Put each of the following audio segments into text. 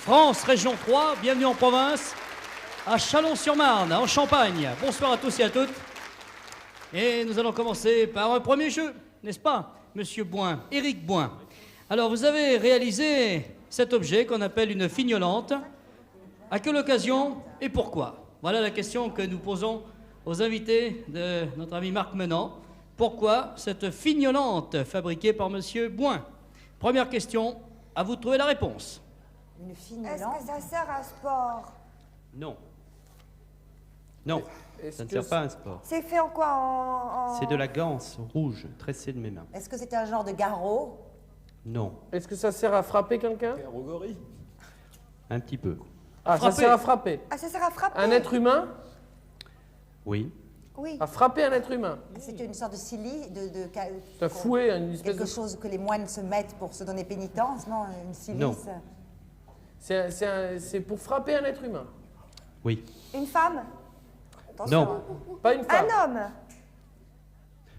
France, région 3, bienvenue en province, à Châlons-sur-Marne, en Champagne. Bonsoir à tous et à toutes. Et nous allons commencer par un premier jeu, n'est-ce pas, Monsieur Boin, Éric Boin. Alors, vous avez réalisé cet objet qu'on appelle une fignolante. À quelle occasion et pourquoi? Voilà la question que nous posons aux invités de notre ami Marc Menant. Pourquoi cette fignolante fabriquée par Monsieur Boin? Première question, à vous de trouver la réponse. Une fignolante. Est-ce que ça sert à sport? Non. Non, ça ne sert pas à un sport. C'est fait en quoi? C'est de la ganse rouge tressée de mes mains. Est-ce que c'était un genre de garrot? Non, Est-ce que ça sert à frapper quelqu'un? un petit peu. Ah, ça sert à frapper. Ah, ça sert à frapper? Un être humain? Oui. Oui. À frapper un être humain. C'était une sorte de sili, C'est un fouet, une espèce quelque de... chose que les moines se mettent pour se donner pénitence, non? Une silice. Non. C'est pour frapper un être humain. Oui. Une femme? Attention. Non. Pas une femme. Un homme?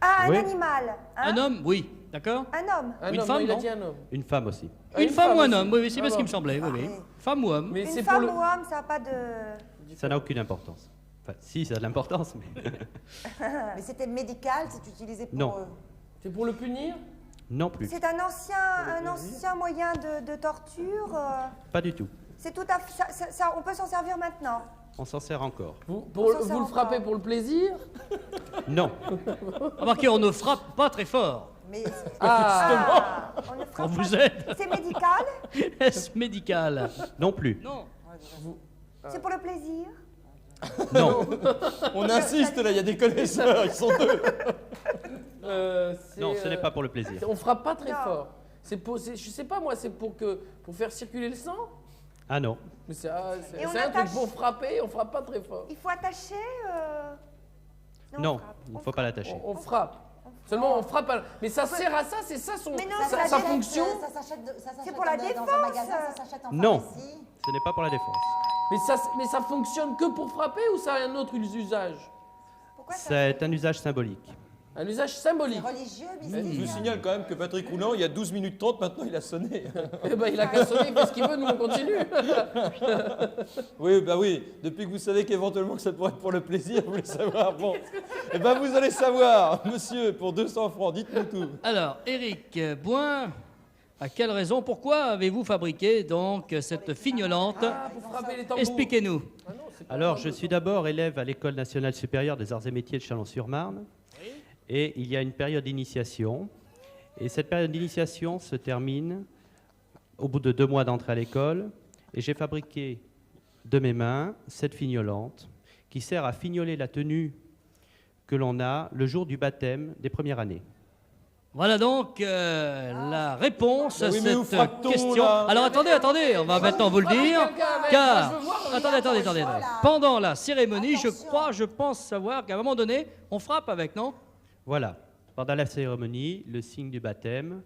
Ah, un Oui. animal? Hein? Un homme, oui. D'accord? Un homme? Un Une homme, femme, il a non dit un homme. Une femme aussi. Ah, Une femme ou un aussi. homme, oui, oui, c'est bien Ah ce qui bon. me semblait, oui, oui. Ah, oui. Femme ou homme, Mais Une c'est pour femme le... ou homme, ça n'a pas de... ça n'a aucune importance. Enfin, si, ça a de l'importance, mais... Mais c'était médical, c'est utilisé pour... Non. C'est pour le punir? non plus. C'est un ancien moyen de torture. Pas du tout. C'est tout à fait... on peut s'en servir maintenant. On s'en sert encore. Vous s'en sert le encore. frappez pour le plaisir? Non. Remarquez, on ne frappe pas très fort. Mais Ah, on ne Quand frappe vous pas. êtes... C'est médical? Est-ce médical? Non plus. Non. C'est pour le plaisir? Non. On insiste là, il y a des connaisseurs, ils sont deux. Non, ce n'est pas pour le plaisir. On frappe pas très Non. fort. Je sais pas moi, c'est pour faire circuler le sang? Ah non. Mais c'est Et on un truc attache- pour frapper, on frappe pas très fort. Il faut attacher Non, on frappe. il ne faut pas l'attacher. On frappe. Seulement on frappe. Mais ça sert à ça, c'est ça son Mais non, sa, ça sa s'achète, fonction. Ça s'achète pour la dans défense. un magasin, ça s'achète en Non. pharmacie. Ce n'est pas pour la défense. Mais ça fonctionne que pour frapper ou ça a un autre usage? Pourquoi ça? C'est un usage symbolique. Un usage C'est symbolique. religieux, Je vous mystique. signale quand même que Patrick Roulant, il y a 12 minutes 30, maintenant il a sonné. Eh ben, il a qu'à sonner, il fait ce qu'il veut, nous on continue. Oui, bah oui, depuis que vous savez qu'éventuellement que ça pourrait être pour le plaisir, vous voulez savoir, bon. Eh ben vous allez savoir, monsieur, pour 200 francs, dites-nous tout. Alors, Éric Boin, à quelle raison, pourquoi avez-vous fabriqué donc cette fignolante? Pour frapper les tambours. Expliquez-nous. Ah non, c'est pas Alors, je suis d'abord élève à l'École nationale supérieure des arts et métiers de Châlons-sur-Marne. Et il y a une période d'initiation. Et cette période d'initiation se termine au bout de 2 mois d'entrée à l'école. Et j'ai fabriqué de mes mains cette fignolante qui sert à fignoler la tenue que l'on a le jour du baptême des premières années. Voilà donc la réponse à Oui, mais où cette frappe-t-on, question. là Alors attendez, on va maintenant vous le dire, car attendez. Pendant la cérémonie, je pense savoir qu'à un moment donné, on frappe avec, non? Voilà. Pendant la cérémonie, le signe du baptême,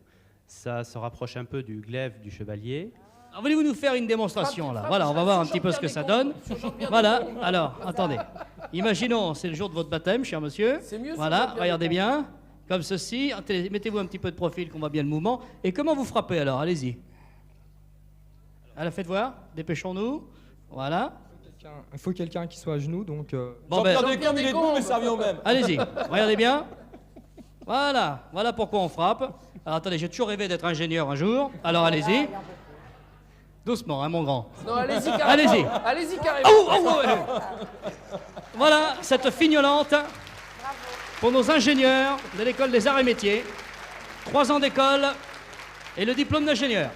ça se rapproche un peu du glaive du chevalier. Alors, voulez-vous nous faire une démonstration là? Voilà, on va voir un petit peu ce que ça donne. Voilà. Alors, attendez. Imaginons, c'est le jour de votre baptême, cher monsieur. C'est mieux, ça, Voilà, Jean-Pierre regardez bien. Comme ceci, mettez-vous un petit peu de profil qu'on voit bien le mouvement. Et comment vous frappez alors? Allez-y. Alors faites voir, dépêchons-nous. Voilà. Il faut quelqu'un qui soit à genoux, donc... Bon ben, Jean-Pierre Descombes, il est debout, mais ça revient au même. allez-y, regardez bien. Voilà pourquoi on frappe. Alors attendez, j'ai toujours rêvé d'être ingénieur un jour. Alors allez-y. Doucement, hein, mon grand. Non, allez-y carrément. Allez-y. Allez-y carrément. Ouais. Voilà, cette fignolante pour nos ingénieurs de l'école des arts et métiers. 3 ans d'école et le diplôme d'ingénieur.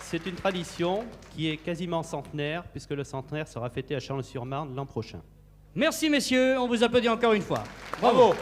C'est une tradition qui est quasiment centenaire, puisque le centenaire sera fêté à Châlons-sur-Marne l'an prochain. Merci messieurs, on vous applaudit encore une fois. Bravo.